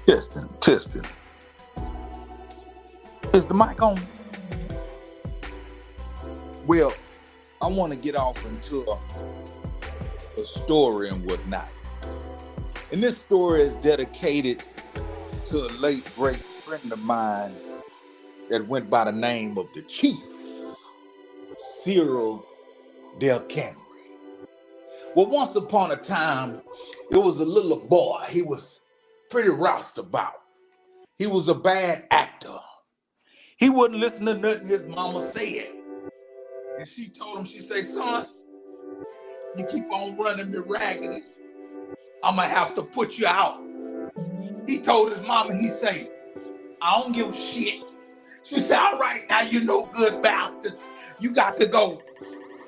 Testing, testing. Is the mic on? Well, I want to get off into a story and whatnot. And this story is dedicated to a late great friend of mine that went by the name of the Cheif, Cyril Del Camry. Well, once upon a time, there was a little boy. He was pretty roustabout. He was a bad actor. He wouldn't listen to nothing his mama said. And she told him, she said, son, you keep on running me raggedy, I'm gonna have to put you out. He told his mama, he said, I don't give a shit. She said, all right, now you no good bastard. You got to go.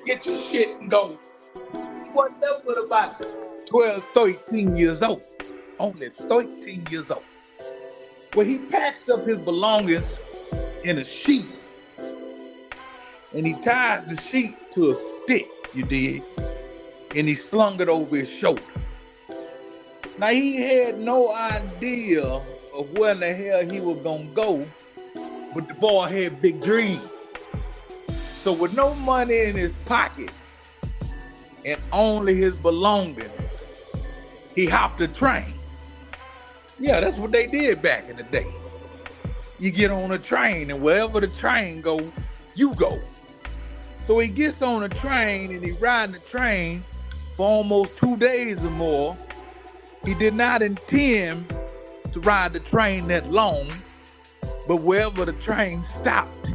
Get your shit and go. He wasn't there but about 12, 13 years old. Only 13 years old. Well, he packs up his belongings in a sheet. And he ties the sheet to a stick, you dig? And he slung it over his shoulder. Now, he had no idea of where in the hell he was gonna go, but the boy had big dreams. So with no money in his pocket and only his belongings, he hopped a train. Yeah, that's what they did back in the day. You get on a train, and wherever the train go, you go. So he gets on a train, and he riding the train for almost 2 days or more. He did not intend to ride the train that long, but wherever the train stopped,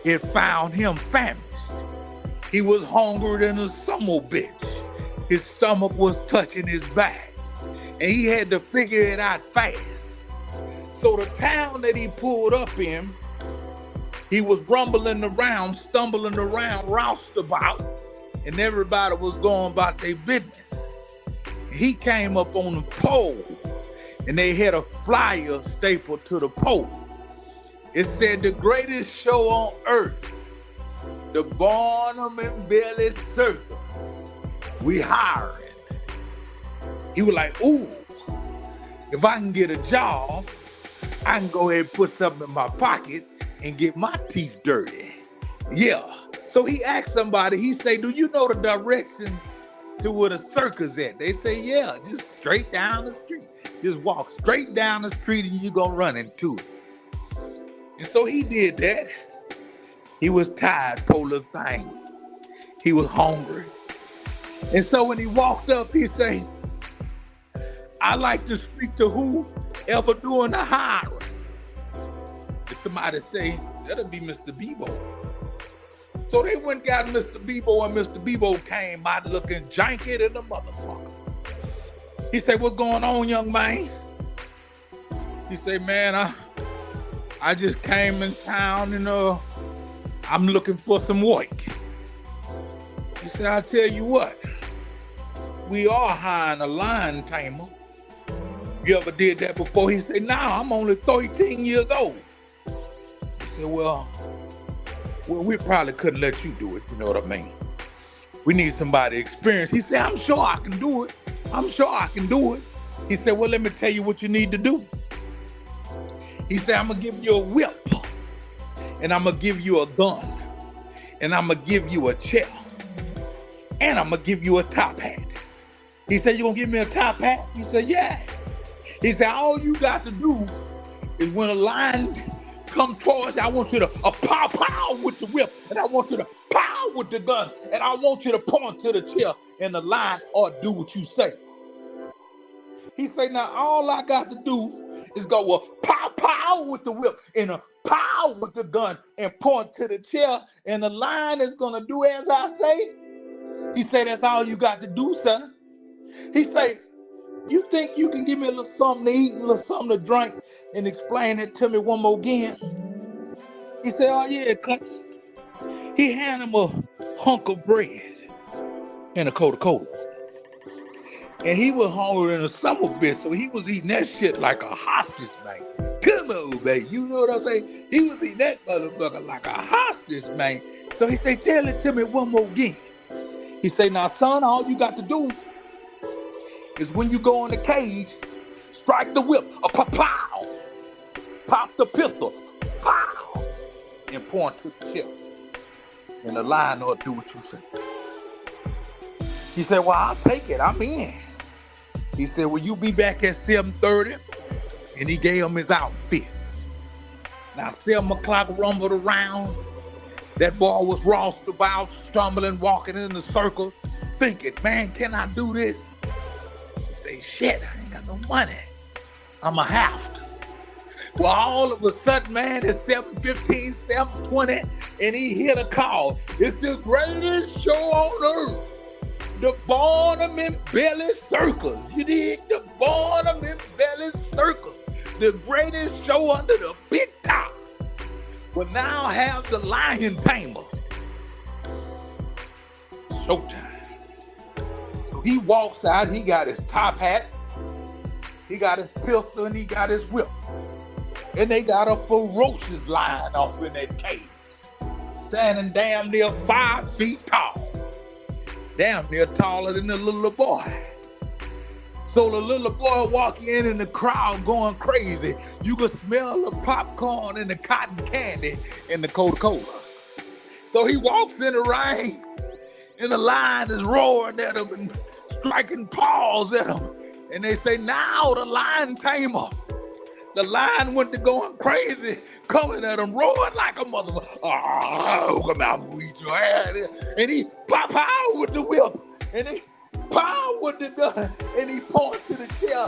it found him famished. He was hungrier than a summer bitch. His stomach was touching his back, and he had to figure it out fast. So the town that he pulled up in, he was rumbling around, stumbling around, roustabout, and everybody was going about their business. He came up on the pole, and they had a flyer stapled to the pole. It said, the greatest show on earth, the Barnum and Bailey Circus. We hiring. He was like, ooh, if I can get a job, I can go ahead and put something in my pocket and get my teeth dirty. Yeah. So he asked somebody, he say, do you know the directions to where the circus at? They say, yeah, just straight down the street. Just walk straight down the street and you gonna run into it. And so he did that. He was tired, poor little thing. He was hungry. And so when he walked up, he said, I like to speak to whoever doing the hiring. And somebody say, that'll be Mr. Bebo. So they went and got Mr. Bebo, and Mr. Bebo came out looking janky than a motherfucker. He said, what's going on, young man? He said, man, I just came in town and I'm looking for some work. He said, I'll tell you what, we are hiring a lion tamer. You ever did that before? He said, nah, I'm only 13 years old. He said, well, we probably couldn't let you do it, you know what I mean? We need somebody experienced. He said, I'm sure I can do it. I'm sure I can do it. He said, well, let me tell you what you need to do. He said, I'm gonna give you a whip, and I'm gonna give you a gun, and I'm gonna give you a chair, and I'm gonna give you a top hat. He said, you gonna give me a top hat? He said, yeah. He said, all you got to do is when a lion come towards you, I want you to pow pow with the whip, and I want you to pow with the gun, and I want you to point to the chair, and the lion ought to do what you say. He said, now all I got to do is go pow pow with the whip and a pow with the gun and point to the chair, and the lion is gonna do as I say. He said, that's all you got to do, son. He said, you think you can give me a little something to eat, a little something to drink, and explain it to me one more again? He said, oh yeah, cut. He handed him a hunk of bread and a Coca-Cola. And he was hungry in a summer bit, so he was eating that shit like a hostage, man. Come on, man. You know what I'm saying? He was eating that motherfucker like a hostage, man. So he said, tell it to me one more again. He said, now, son, all you got to do is when you go in the cage, strike the whip, a pow, pop the pistol, pow, and point to the chair. And the lion ought to do what you say. He said, well, I'll take it. I'm in. He said, will you be back at 7:30? And he gave him his outfit. Now, 7 o'clock rumbled around. That boy was rossed about, stumbling, walking in the circle, thinking, man, can I do this? He said, shit, I ain't got no money. I'ma have to. Well, all of a sudden, man, it's 7:15, 7:20, and he hit a call. It's the greatest show on earth. The Barnum and Bailey Circus. You dig? The Barnum and Bailey Circus. The greatest show under the big top. Will now have the lion tamer. Showtime. So he walks out, he got his top hat, he got his pistol, and he got his whip. And they got a ferocious lion off in that cage, standing damn near 5 feet tall. Damn near taller than the little boy. So the little boy walk in the crowd going crazy. You could smell the popcorn and the cotton candy and the Coca-Cola. So he walks in the ring, and the lion is roaring at him and striking paws at him. And they say, now the lion tamer. The lion went to going crazy, coming at him, roaring like a motherfucker. Oh, come out and beat your ass. And he pop out with the whip. And he pow with the gun. And he point to the chair.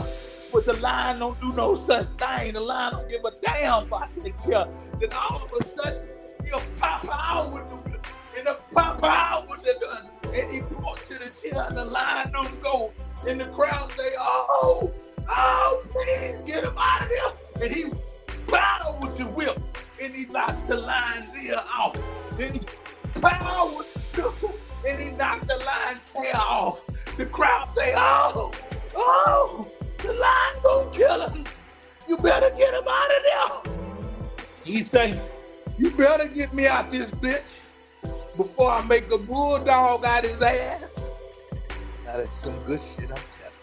But the lion don't do no such thing. The lion don't give a damn about the chair. Then all of a sudden, he'll pop out with the whip. And he'll pop out with the gun. And he point to the chair, and the lion don't go. And the crowd say, oh, please get him out of there. And he pow with the whip, and he knocked the lion's ear off. Then he pow with the pistol, and he knocked the lion's tail off. The crowd say, oh, the lion gonna kill him. You better get him out of there. He say, you better get me out this bitch before I make a bulldog out his ass. Now that's some good shit I'm telling you.